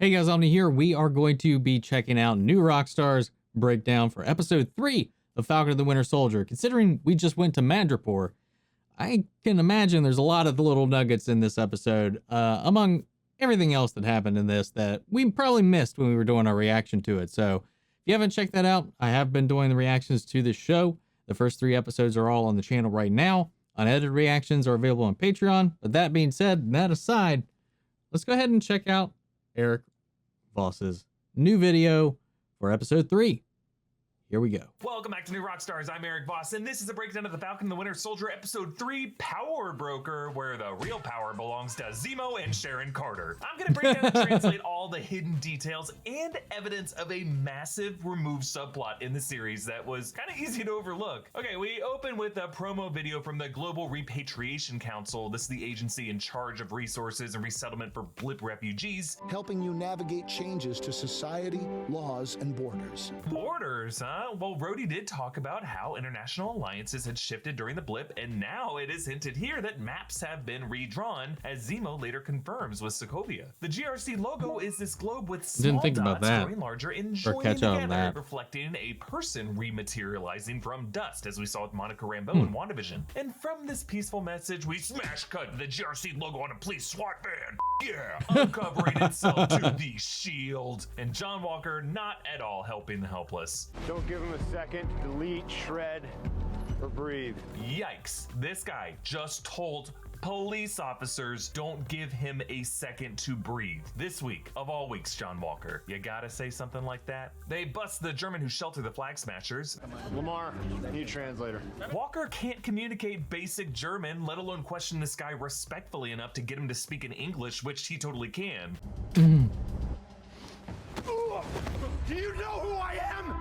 Hey guys, Omni here. We are going to be checking out New Rockstar's breakdown for episode 3 of Falcon and the Winter Soldier. Considering we just went to Madripoor, I can imagine there's a lot of little nuggets in this episode, among everything else that happened in this that we probably missed when we were doing our reaction to it. So if you haven't checked that out, I have been doing the reactions to this show. The first 3 episodes are all on the channel right now. Unedited reactions are available on Patreon. But that being said, that aside, let's go ahead and check out Eric Voss's new video for episode 3. Here we go. Welcome back to New Rockstars. I'm Eric Voss, and this is a breakdown of the Falcon and the Winter Soldier episode 3 Power Broker, where the real power belongs to Zemo and Sharon Carter. I'm gonna break down and translate all the hidden details and evidence of a massive removed subplot in the series that was kind of easy to overlook. Okay, we open with a promo video from the Global Repatriation Council. This is the agency in charge of resources and resettlement for blip refugees. Helping you navigate changes to society, laws, and borders. Borders, huh? Well, Rhodey did talk about how international alliances had shifted during the blip, and now it is hinted here that maps have been redrawn, as Zemo later confirms with Sokovia. The GRC logo is this globe with small dots growing larger and joining together, reflecting a person rematerializing from dust, as we saw with Monica Rambeau in WandaVision. And from this peaceful message, we smash cut the GRC logo on a police SWAT van. Yeah, uncovering itself to the shield. And John Walker not at all helping the helpless. Don't give him a second, delete, shred, or breathe. Yikes, this guy just told police officers don't give him a second to breathe. This week, of all weeks, John Walker, you gotta say something like that. They bust the German who sheltered the Flag Smashers. Lamar, need a translator. Walker can't communicate basic German, let alone question this guy respectfully enough to get him to speak in English, which he totally can. Do you know who I am?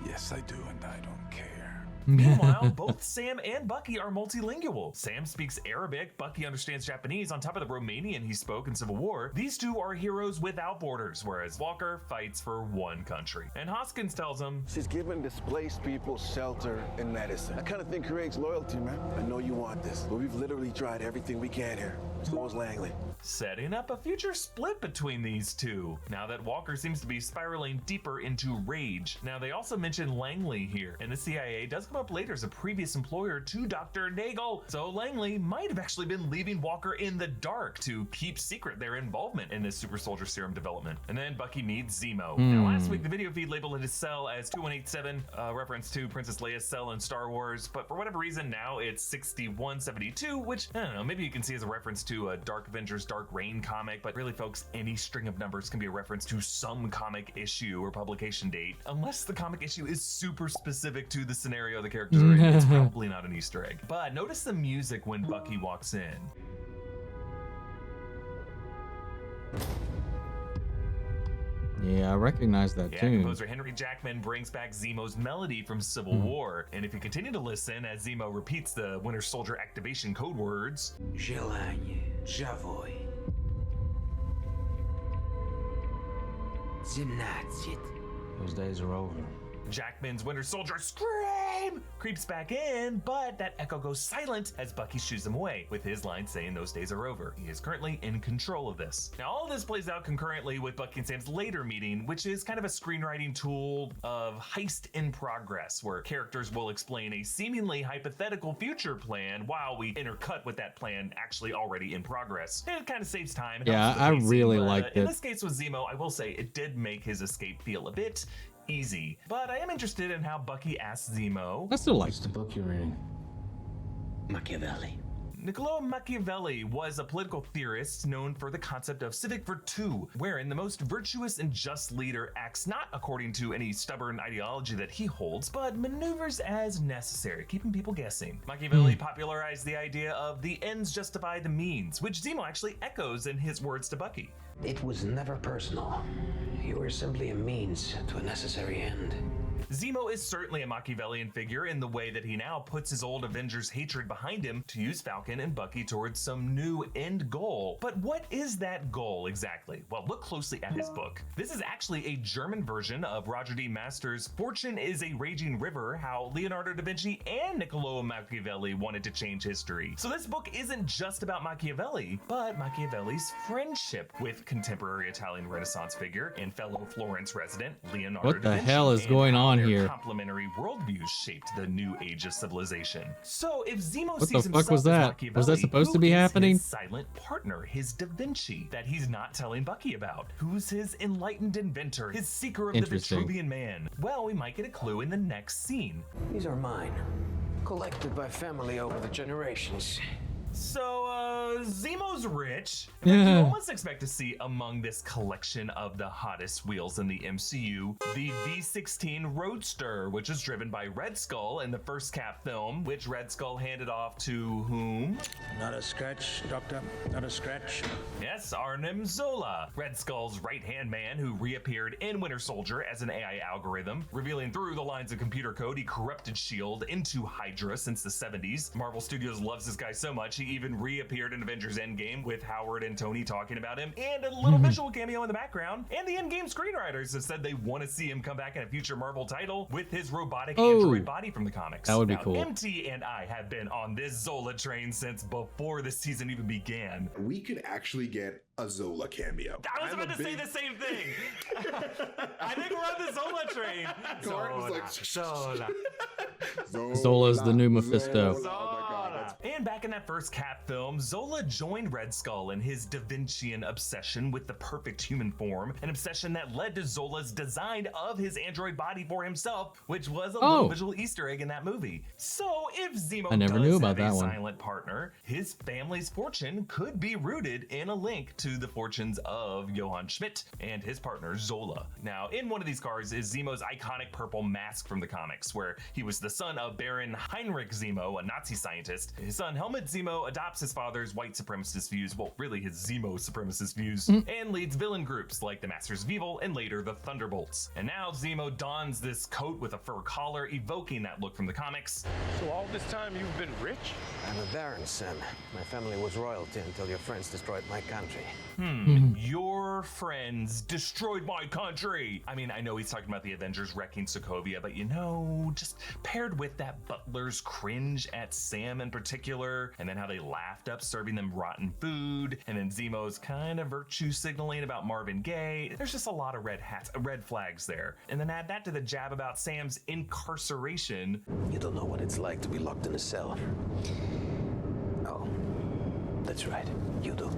Yes, I do, and I don't care. Meanwhile, both Sam and Bucky are multilingual. Sam speaks Arabic, Bucky understands Japanese on top of the Romanian he spoke in Civil War. These two are heroes without borders, whereas Walker fights for one country. And Hoskins tells him, she's giving displaced people shelter and medicine. That kind of thing creates loyalty, man. I know you want this, but we've literally tried everything we can here. So is Langley. Setting up a future split between these two, now that Walker seems to be spiraling deeper into rage. Now, they also mention Langley here, and the CIA does come up later as a previous employer to Dr. Nagel. So Langley might have actually been leaving Walker in the dark to keep secret their involvement in this super soldier serum development. And then Bucky meets Zemo. Now, last week, the video feed labeled his cell as 2187, reference to Princess Leia's cell in Star Wars, but for whatever reason, now it's 6172, which, I don't know, maybe you can see as a reference to a Dark Avengers Dark Reign comic, but really, folks, any string of numbers can be a reference to some comic issue or publication date, unless the comic issue is super specific to the scenario the characters are in. It's probably not an Easter egg. But notice the music when Bucky walks in. Yeah, I recognize that tune. Composer Henry Jackman brings back Zemo's melody from Civil War. And if you continue to listen as Zemo repeats the Winter Soldier activation code words, Желание, Javoy. 17. Those days are over. Jackman's Winter Soldier scream creeps back in, but that echo goes silent as Bucky shoos him away, with his line saying those days are over. He is currently in control of this. Now, all this plays out concurrently with Bucky and Sam's later meeting, which is kind of a screenwriting tool of heist in progress, where characters will explain a seemingly hypothetical future plan while we intercut with that plan actually already in progress. And it kind of saves time. Yeah, I really liked it. In this case with Zemo, I will say it did make his escape feel a bit easy, but I am interested in how Bucky asks Zemo. I still like What's the book you're reading? Machiavelli. Niccolò Machiavelli was a political theorist known for the concept of civic virtù, wherein the most virtuous and just leader acts not according to any stubborn ideology that he holds, but maneuvers as necessary, keeping people guessing. Machiavelli popularized the idea of the ends justify the means, which Zemo actually echoes in his words to Bucky. It was never personal. You were simply a means to a necessary end. Zemo is certainly a Machiavellian figure in the way that he now puts his old Avengers hatred behind him to use Falcon and Bucky towards some new end goal. But what is that goal exactly? Well, look closely at his book. This is actually a German version of Roger D. Master's Fortune is a Raging River, how Leonardo da Vinci and Niccolò Machiavelli wanted to change history. So this book isn't just about Machiavelli, but Machiavelli's friendship with contemporary Italian Renaissance figure and fellow Florence resident Leonardo What da the Vinci, hell is and going how on their here? complementary worldviews shaped the new age of civilization. So if Zemo What the sees fuck himself was as that? Machiavelli, Was that supposed to be who is happening? his silent partner, his Da Vinci, that he's not telling Bucky about? Who's his enlightened inventor, his seeker of the Interesting. Vitruvian Man? Well, we might get a clue in the next scene. These are mine. Collected by family over the generations. So, Zemo's rich. In fact, you almost expect to see among this collection of the hottest wheels in the MCU, the V16 Roadster, which is driven by Red Skull in the first Cap film, which Red Skull handed off to whom? Not a scratch, Doctor. Not a scratch. Yes, Arnim Zola, Red Skull's right-hand man who reappeared in Winter Soldier as an AI algorithm, revealing through the lines of computer code he corrupted S.H.I.E.L.D. into Hydra since the 70s. Marvel Studios loves this guy so much, he even reappeared in Avengers Endgame with Howard and Tony talking about him, and a little visual cameo in the background. And the Endgame screenwriters have said they want to see him come back in a future Marvel title with his robotic android body from the comics. That would be Now, cool. MT and I have been on this Zola train since before the season even began. We could actually get a Zola cameo. I was about to say the same thing. I think we're on the Zola train. Clark was like, Zola. Zola's the new Mephisto. Zola. Oh my God, that's And back in that first Cap film, Zola joined Red Skull in his Da Vincian obsession with the perfect human form, an obsession that led to Zola's design of his android body for himself, which was a little visual Easter egg in that movie. So if Zemo I never does knew about have a that one. silent partner, his family's fortune could be rooted in a link to the fortunes of Johann Schmidt and his partner Zola. Now, in one of these cars is Zemo's iconic purple mask from the comics, where he was the son of Baron Heinrich Zemo, a Nazi scientist. His son Helmut Zemo adopts his father's white supremacist views, well, really his Zemo supremacist views, and leads villain groups like the Masters of Evil and later the Thunderbolts. And now Zemo dons this coat with a fur collar, evoking that look from the comics. So all this time you've been rich? I'm a baron, son. My family was royalty until your friends destroyed my country. Your friends destroyed my country. I mean, I know he's talking about the Avengers wrecking Sokovia, but you know, just paired with that butler's cringe at Sam in particular, and then how they laughed up serving them rotten food, and then Zemo's kind of virtue signaling about Marvin Gaye. There's just a lot of red flags there. And then add that to the jab about Sam's incarceration. You don't know what it's like to be locked in a cell. Oh, that's right. You do.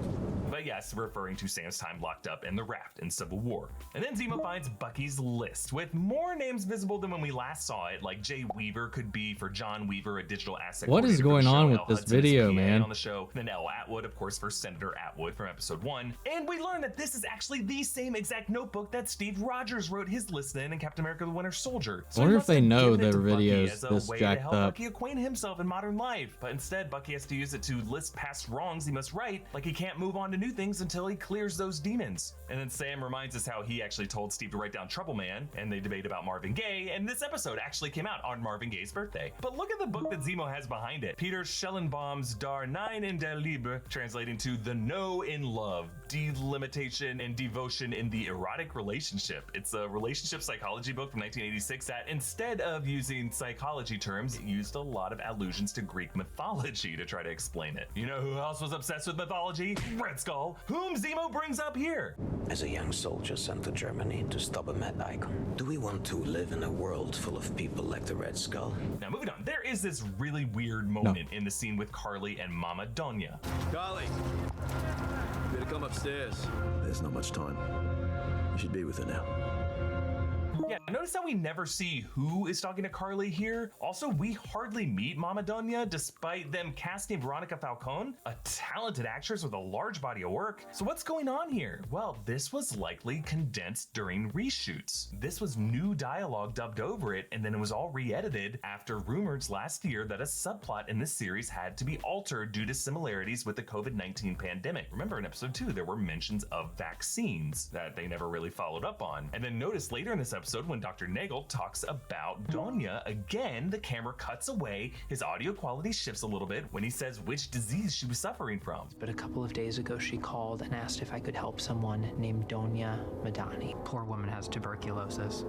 But yes, referring to Sam's time locked up in the raft in Civil War. And then Zemo finds Bucky's list with more names visible than when we last saw it, like Jay Weaver could be for John Weaver, a digital asset. What is coordinator for the going on show. with Elle this Hudson is video, PA man? On the show. Then Elle Atwood, of course, for Senator Atwood from episode 1. And we learn that this is actually the same exact notebook that Steve Rogers wrote his list in Captain America: The Winter Soldier. So I wonder he if must they have know given it their to Bucky videos as a this way jacked to help up. Bucky acquaint himself in modern life. But instead, Bucky has to use it to list past wrongs he must right, like he can't move on to new things until he clears those demons. And then Sam reminds us how he actually told Steve to write down Trouble Man, and they debate about Marvin Gaye, and this episode actually came out on Marvin Gaye's birthday. But look at the book that Zemo has behind it. Peter Schellenbaum's Der Nein in der Liebe, translating to The No in Love, Delimitation and Devotion in the Erotic Relationship. It's a relationship psychology book from 1986 that, instead of using psychology terms, it used a lot of allusions to Greek mythology to try to explain it. You know who else was obsessed with mythology? Red Skull, whom Zemo brings up here. As a young soldier sent to Germany to stop a mad icon, do we want to live in a world full of people like the Red Skull? Now moving on, there is this really weird moment in the scene with Carly and Mama Donya. Carly, better come upstairs. There's not much time. You should be with her now. Yeah, notice how we never see who is talking to Carly here. Also, we hardly meet Mama Donya despite them casting Veronica Falcon, a talented actress with a large body of work. So what's going on here? Well, this was likely condensed during reshoots. This was new dialogue dubbed over it, and then it was all re-edited after rumors last year that a subplot in this series had to be altered due to similarities with the COVID-19 pandemic. Remember in episode 2, there were mentions of vaccines that they never really followed up on. And then notice later in this episode, episode when Dr. Nagel talks about Donya again, the camera cuts away. His audio quality shifts a little bit when he says which disease she was suffering from. But a couple of days ago, she called and asked if I could help someone named Donya Madani. Poor woman has tuberculosis.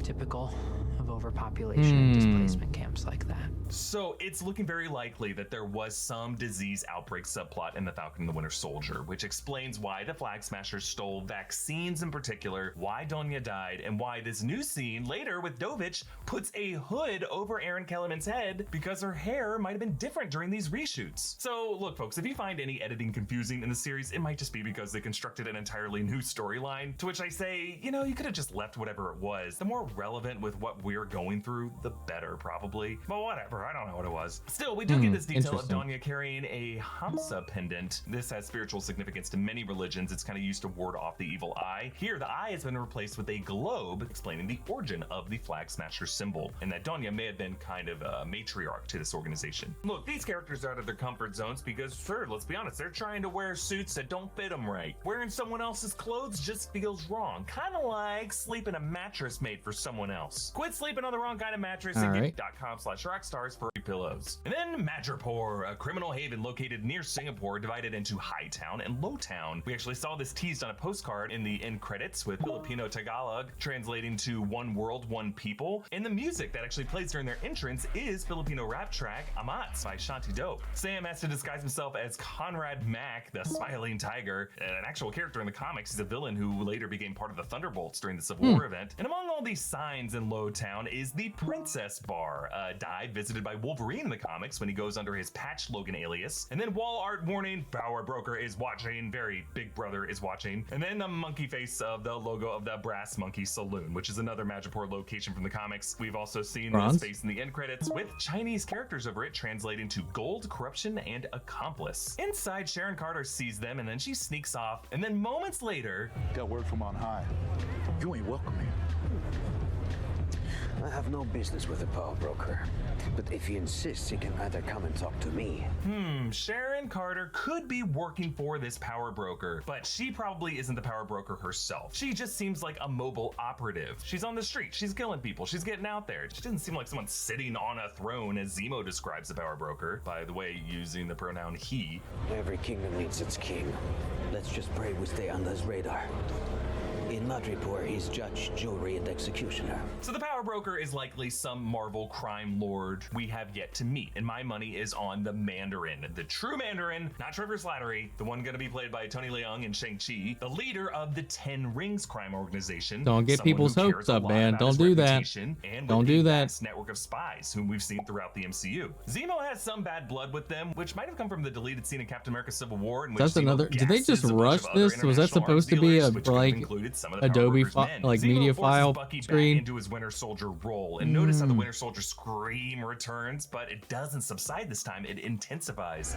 Typical of overpopulation and displacement camps like that. So it's looking very likely that there was some disease outbreak subplot in the Falcon and the Winter Soldier, which explains why the Flag Smashers stole vaccines in particular, why Donya died, and why this new scene later with Dovich puts a hood over Erin Kellerman's head because her hair might have been different during these reshoots. So look, folks, if you find any editing confusing in the series, it might just be because they constructed an entirely new storyline, to which I say, you know, you could have just left whatever it was. The more relevant with what we're going through, the better, probably. But whatever, I don't know what it was. Still, we do get this detail of Donya carrying a Hamsa pendant. This has spiritual significance to many religions. It's kind of used to ward off the evil eye. Here, the eye has been replaced with a globe, explaining the origin of the Flag Smasher symbol, and that Donya may have been kind of a matriarch to this organization. Look, these characters are out of their comfort zones because, sure, let's be honest, they're trying to wear suits that don't fit them right. Wearing someone else's clothes just feels wrong. Kind of like sleeping a mattress made for someone else. Quit sleeping on the wrong kind of mattress and get .com/rockstars for pillows. And then Madripoor, a criminal haven located near Singapore, divided into High Town and Low Town. We actually saw this teased on a postcard in the end credits with Filipino Tagalog translating to One World, One People. And the music that actually plays during their entrance is Filipino rap track Amats by Shanti Dope. Sam has to disguise himself as Conrad Mack, the Smiling Tiger, an actual character in the comics. He's a villain who later became part of the Thunderbolts during the Civil War event. And among all these signs in Low Town is the Princess Bar, a dive visited by Wolverine in the comics when he goes under his Patch Logan alias. And then wall art warning, Power Broker is watching, very Big Brother is watching. And then the monkey face of the logo of the Brass Monkey Saloon, which is another Madripoor location from the comics. We've also seen this face in the end credits with Chinese characters over it translating to Gold, Corruption, and Accomplice. Inside, Sharon Carter sees them and then she sneaks off. And then moments later, Got word from on high. You ain't welcome here. I have no business with the Power Broker, but if he insists, he can either come and talk to me. Sharon Carter could be working for this Power Broker, but she probably isn't the Power Broker herself. She just seems like a mobile operative. She's on the street, she's killing people, she's getting out there. She doesn't seem like someone sitting on a throne, as Zemo describes the Power Broker, by the way, using the pronoun he. Every kingdom needs its king. Let's just pray we stay under his radar. In Madripoor, he's judge, jury, and executioner. So the Power Broker is likely some Marvel crime lord we have yet to meet, and my money is on the Mandarin. The true Mandarin, not Trevor Slattery, the one gonna be played by Tony Leung in Shang-Chi, the leader of the 10 Rings crime organization. Don't get people's hopes up, man. Don't do that. Don't do that. Network of spies whom we've seen throughout the MCU. Zemo has some bad blood with them, which might have come from the deleted scene in Captain America Civil War, in which that's another. Did they just rush this? Was that supposed to be a like Adobe media file Bucky screen? back into his Winter Soldier role, and notice how the Winter Soldier scream returns, but it doesn't subside this time, it intensifies.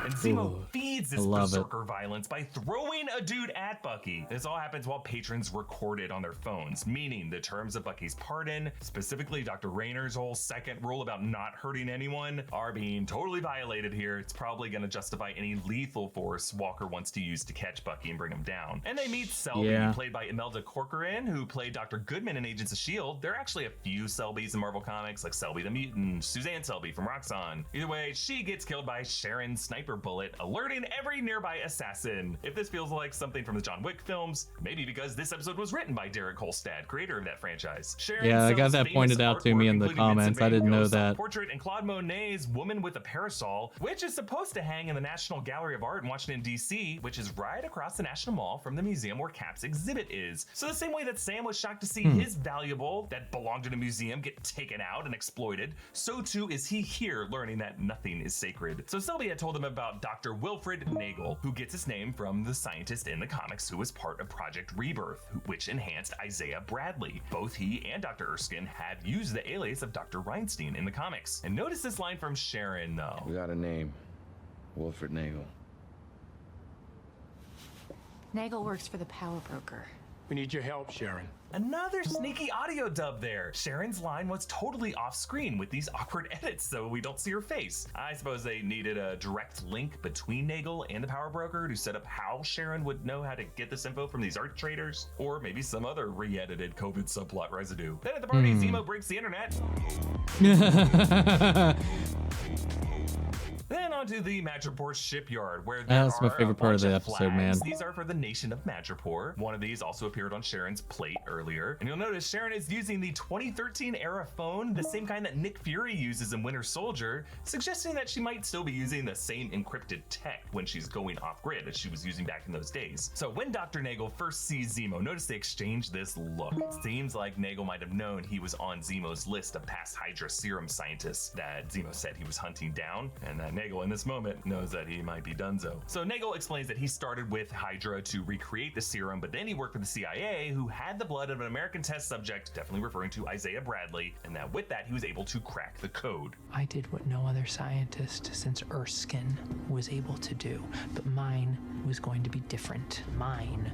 And Zemo feeds this berserker violence by throwing a dude at Bucky. This all happens while patrons record it on their phones, meaning the terms of Bucky's pardon, specifically Dr. Rayner's whole second rule about not hurting anyone, are being totally violated here. It's probably going to justify any lethal force Walker wants to use to catch Bucky and bring him down. And they meet Selby, played by Imelda Corcoran, who played Dr. Goodman in Agents of S.H.I.E.L.D. There are actually a few Selbys in Marvel Comics, like Selby the Mutant, Suzanne Selby from Roxxon. Either way, she gets killed by Sharon's sniper bullet, alerting every nearby assassin. If this feels like something from the John Wick films, maybe because this episode was written by Derek Kolstad, creator of that franchise. Sharon I got that pointed out to me in the comments. I didn't know that. Portrait and Claude Monet's Woman with a Parasol, which is supposed to hang in the National Gallery of Art in Washington, D.C., which is right across the National Mall from the museum where Cap's exhibit is. So the same way that Sam was shocked to see his valuable that belonged in a museum get taken out and exploited, so too is he here learning that nothing is sacred. So Selby had told him about Dr. Wilfred Nagel, who gets his name from the scientist in the comics who was part of Project Rebirth, which enhanced Isaiah Bradley. Both he and Dr. Erskine have used the alias of Dr. Reinstein in the comics. And notice this line from Sharon, though. We got a name. Wilfred Nagel. Nagel works for the Power Broker. We need your help, Sharon. Another sneaky audio dub there. Sharon's line was totally off screen with these awkward edits, so we don't see her face. I suppose they needed a direct link between Nagel and the power broker to set up how Sharon would know how to get this info from these art traders, or maybe some other re-edited COVID subplot residue. Then at the party, Zemo breaks the internet. Then onto the Madripoor shipyard, where there That's my are favorite a part of bunch the episode, man. These are for the nation of Madripoor. One of these also appeared on Sharon's plate earlier. And you'll notice Sharon is using the 2013 era phone, the same kind that Nick Fury uses in Winter Soldier, suggesting that she might still be using the same encrypted tech when she's going off-grid as she was using back in those days. So when Dr. Nagel first sees Zemo, notice they exchange this look. It seems like Nagel might have known he was on Zemo's list of past Hydra serum scientists that Zemo said he was hunting down, and that Nagel in this moment knows that he might be donezo. So Nagel explains that he started with Hydra to recreate the serum, but then he worked for the CIA, who had the blood of an American test subject, definitely referring to Isaiah Bradley, and that with that he was able to crack the code. I did what no other scientist since Erskine was able to do, but mine was going to be different. Mine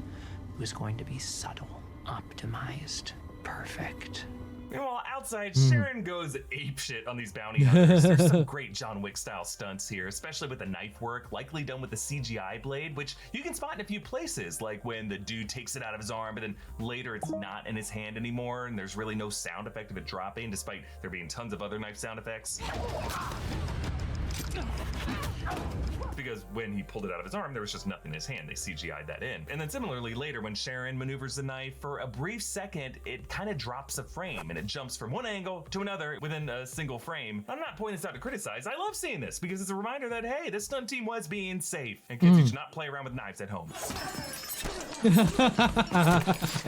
was going to be subtle, optimized, perfect. Meanwhile, outside, Sharon goes apeshit on these bounty hunters. There's some great John Wick style stunts here, especially with the knife work, likely done with the CGI blade, which you can spot in a few places, like when the dude takes it out of his arm, but then later it's not in his hand anymore, and there's really no sound effect of it dropping, despite there being tons of other knife sound effects. Because when he pulled it out of his arm, there was just nothing in his hand. They CGI'd that in. And then similarly later, when Sharon maneuvers the knife, for a brief second, it kind of drops a frame and it jumps from one angle to another within a single frame. I'm not pointing this out to criticize. I love seeing this because it's a reminder that, hey, this stunt team was being safe. And kids, you should not play around with knives at home. And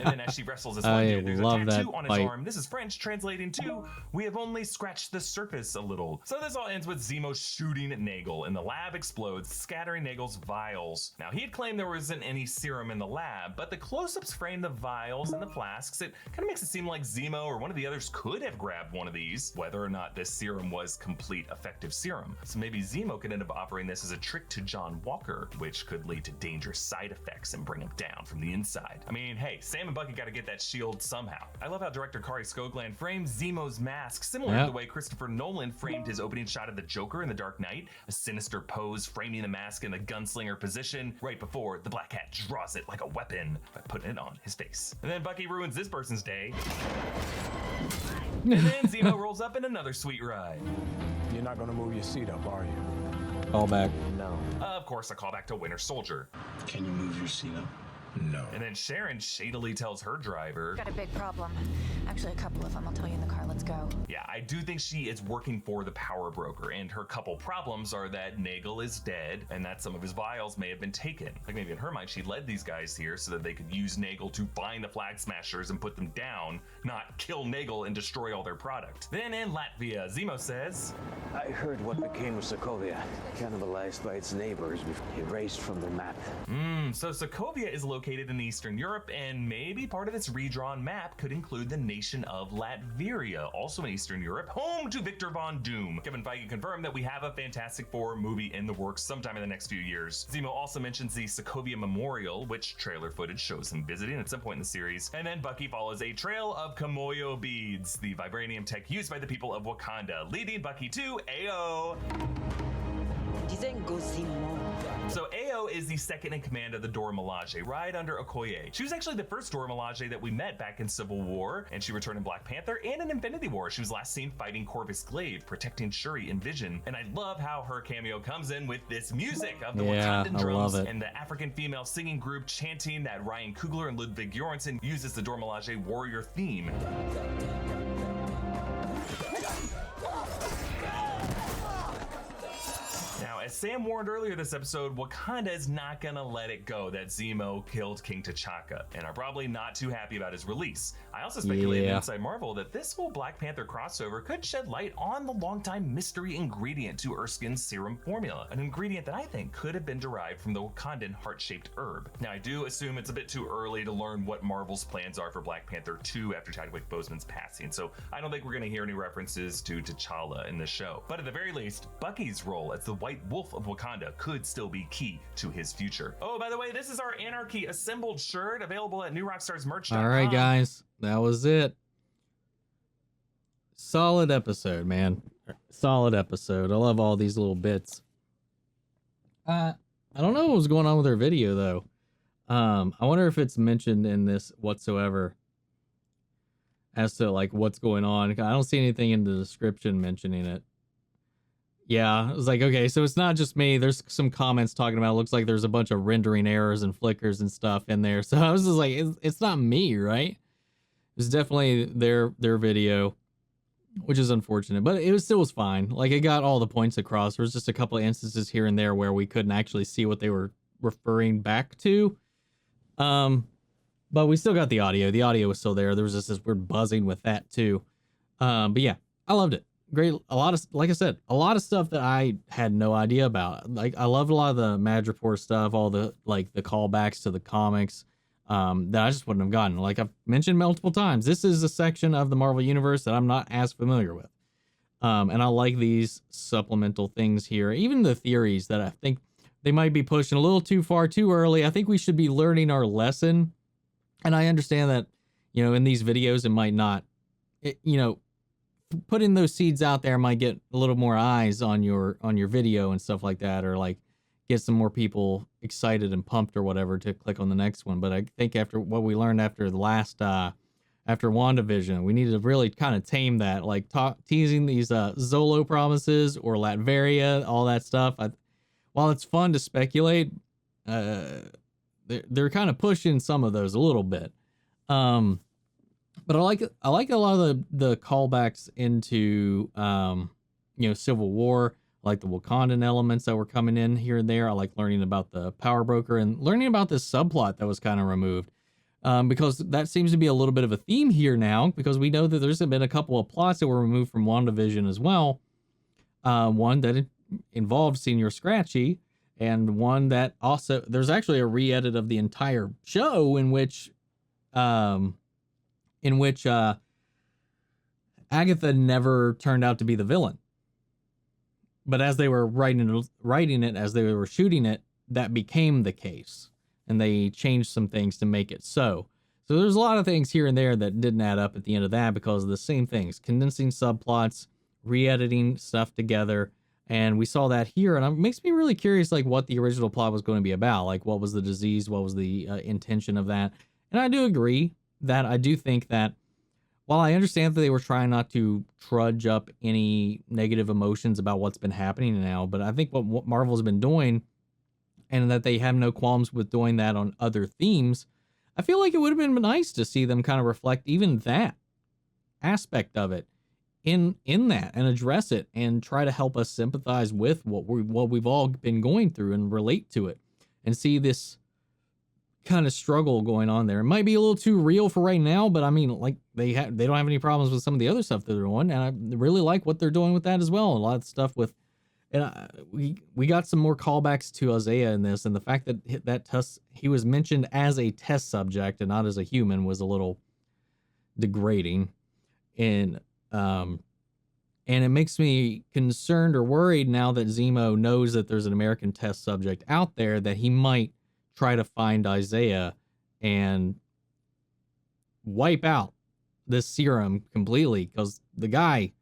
then as she wrestles this one dude, there's a tattoo on his arm. This is French, translating to, "We have only scratched the surface a little." So this all ends with Zemo shooting at Nagel, and the lab explodes, scattering Nagel's vials. Now, he had claimed there wasn't any serum in the lab, but the close-ups frame the vials and the flasks. It kind of makes it seem like Zemo or one of the others could have grabbed one of these, whether or not this serum was complete effective serum. So maybe Zemo could end up offering this as a trick to John Walker, which could lead to dangerous side effects and bring him down from the inside. I mean, hey, Sam and Bucky got to get that shield somehow. I love how director Kari Skogland framed Zemo's mask similar to the way Christopher Nolan framed his opening shot of the Joker in The Dark Knight, a sinister pose framing the mask in the gunslinger position right before the Black Cat draws it like a weapon by putting it on his face. And then Bucky ruins this person's day. And then Zemo rolls up in another sweet ride. You're not gonna move your seat up, are you? Call back. No. Of course, a callback to Winter Soldier. Can you move your seat up? No. And then Sharon shadily tells her driver, Got a big problem. Actually, a couple of them. I'll tell you in the car. Let's go. yeah, I do think she is working for the power broker, and her couple problems are that Nagel is dead and that some of his vials may have been taken. Like maybe in her mind, she led these guys here so that they could use Nagel to find the flag smashers and put them down, not kill Nagel and destroy all their product. Then in Latvia, Zemo says, I heard what became of Sokovia, cannibalized by its neighbors, erased from the map. So Sokovia is located in Eastern Europe, and maybe part of its redrawn map could include the nation of Latveria, also in Eastern Europe, home to Victor Von Doom. Kevin Feige confirmed that we have a Fantastic Four movie in the works sometime in the next few years. Zemo also mentions the Sokovia Memorial, which trailer footage shows him visiting at some point in the series. And then Bucky follows a trail of Kamoyo beads, the vibranium tech used by the people of Wakanda, leading Bucky to AO. So AO is the second in command of the Dora Milaje, right under Okoye. She was actually the first Dora Milaje that we met back in Civil War, and she returned in Black Panther and in Infinity War. She was last seen fighting Corvus Glaive, protecting Shuri in Vision. And I love how her cameo comes in with this music of the Wakandan drums and the African female singing group chanting that Ryan Coogler and Ludwig Göransson uses the Dora Milaje warrior theme. Now, as Sam warned earlier this episode, Wakanda is not gonna let it go that Zemo killed King T'Chaka, and are probably not too happy about his release. I also speculated inside Marvel that this whole Black Panther crossover could shed light on the longtime mystery ingredient to Erskine's serum formula, an ingredient that I think could have been derived from the Wakandan heart-shaped herb. Now, I do assume it's a bit too early to learn what Marvel's plans are for Black Panther 2 after Chadwick Boseman's passing, so I don't think we're gonna hear any references to T'Challa in this show. But at the very least, Bucky's role as the White Wolf himself of Wakanda could still be key to his future. Oh, by the way, this is our Anarchy Assembled shirt available at newrockstarsmerch.com. All right, guys, that was it. Solid episode, man. Solid episode. I love all these little bits. I don't know what was going on with her video though. I wonder if it's mentioned in this whatsoever as to like what's going on. I don't see anything in the description mentioning it. Yeah, I was like, okay, so it's not just me. There's some comments talking about it looks like there's a bunch of rendering errors and flickers and stuff in there. So I was just like, it's not me, right? It's definitely their video, which is unfortunate, but it still was fine. Like, it got all the points across. There was just a couple of instances here and there where we couldn't actually see what they were referring back to. But we still got the audio. The audio was still there. There was just this weird buzzing with that too. But yeah, I loved it. Great. A lot of, like I said, a lot of stuff that I had no idea about. Like, I loved a lot of the Madripoor stuff, all the, like, the callbacks to the comics, that I just wouldn't have gotten. Like I've mentioned multiple times, this is a section of the Marvel Universe that I'm not as familiar with. And I like these supplemental things here. Even the theories that I think they might be pushing a little too far too early. I think we should be learning our lesson. And I understand that, you know, in these videos, it might not, you know, putting those seeds out there might get a little more eyes on your video and stuff like that, or like get some more people excited and pumped or whatever to click on the next one. But I think after what we learned after the last, after WandaVision, we need to really kind of tame that, like teasing these Zolo promises or Latveria, all that stuff. While it's fun to speculate, they're kind of pushing some of those a little bit. But I like a lot of the callbacks into, you know, Civil War. I like the Wakandan elements that were coming in here and there. I like learning about the power broker and learning about this subplot that was kind of removed. Because that seems to be a little bit of a theme here now, because we know that there's been a couple of plots that were removed from WandaVision as well. One that involved Senior Scratchy, and one that also, there's actually a re-edit of the entire show in which Agatha never turned out to be the villain. But as they were writing it, as they were shooting it, that became the case. And they changed some things to make it so. So there's a lot of things here and there that didn't add up at the end of that because of the same things. Condensing subplots, re-editing stuff together. And we saw that here. And it makes me really curious, like, what the original plot was going to be about. Like, what was the disease? What was the intention of that? And I do agree that I do think that while I understand that they were trying not to trudge up any negative emotions about what's been happening now, but I think what Marvel's been doing, and that they have no qualms with doing that on other themes, I feel like it would have been nice to see them kind of reflect even that aspect of it in that and address it and try to help us sympathize with what we've all been going through and relate to it and see this kind of struggle going on there. It might be a little too real for right now, but I mean, like, they don't have any problems with some of the other stuff that they're doing, and I really like what they're doing with that as well. A lot of stuff with, and we got some more callbacks to Isaiah in this, and the fact that he was mentioned as a test subject and not as a human was a little degrading, and it makes me concerned or worried now that Zemo knows that there's an American test subject out there, that he might try to find Isaiah and wipe out this serum completely, because the guy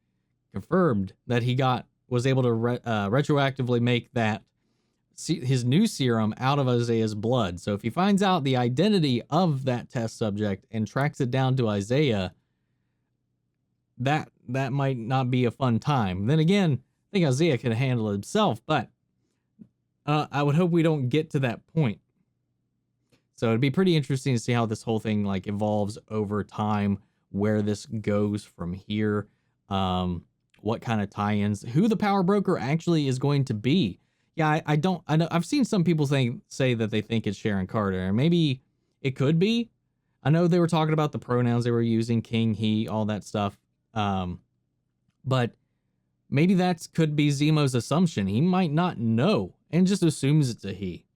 confirmed that he was able to retroactively make that his new serum out of Isaiah's blood. So if he finds out the identity of that test subject and tracks it down to Isaiah, that might not be a fun time. Then again, I think Isaiah can handle it himself, but I would hope we don't get to that point. So it'd be pretty interesting to see how this whole thing like evolves over time, where this goes from here, what kind of tie-ins, who the power broker actually is going to be. Yeah, I know I've seen some people say that they think it's Sharon Carter, and maybe it could be. I know they were talking about the pronouns they were using, king, he, all that stuff. But maybe that could be Zemo's assumption. He might not know and just assumes it's a he.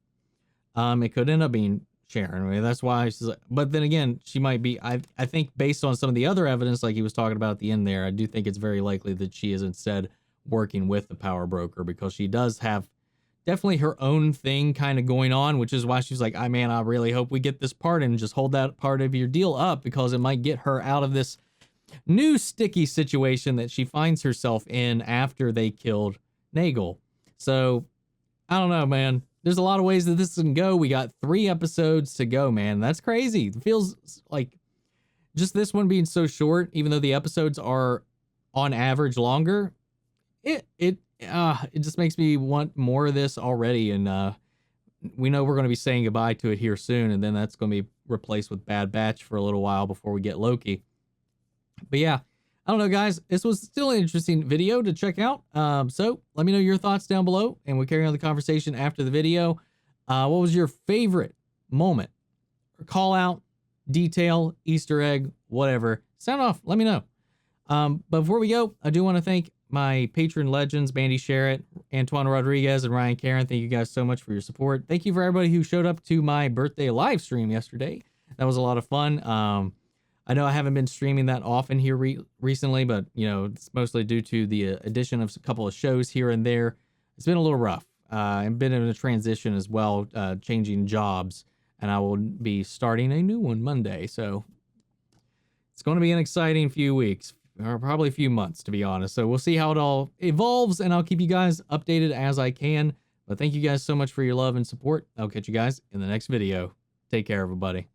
It could end up being Sharon. I mean, that's why she's like, but then again, she might be, I think based on some of the other evidence, like he was talking about at the end there, I do think it's very likely that she is instead working with the power broker, because she does have definitely her own thing kind of going on, which is why she's like, I man, I really hope we get this part and just hold that part of your deal up because it might get her out of this new sticky situation that she finds herself in after they killed Nagel. So I don't know, man. There's a lot of ways that this can go. We got 3 episodes to go, man. That's crazy. It feels like just this one being so short, even though the episodes are on average longer, it just makes me want more of this already. And we know we're going to be saying goodbye to it here soon, and then that's going to be replaced with Bad Batch for a little while before we get Loki. But yeah, I don't know, guys. This was still an interesting video to check out. So let me know your thoughts down below, and we'll carry on the conversation after the video. What was your favorite moment, or call out, detail, Easter egg, whatever? Sound off. Let me know. But before we go, I do want to thank my patron legends, Bandy Sherritt, Antoine Rodriguez, and Ryan Karen. Thank you guys so much for your support. Thank you for everybody who showed up to my birthday live stream yesterday. That was a lot of fun. I know I haven't been streaming that often here recently, but you know, it's mostly due to the addition of a couple of shows here and there. It's been a little rough. I've been in a transition as well, changing jobs, and I will be starting a new one Monday. So it's going to be an exciting few weeks, or probably a few months, to be honest. So we'll see how it all evolves, and I'll keep you guys updated as I can. But thank you guys so much for your love and support. I'll catch you guys in the next video. Take care, everybody.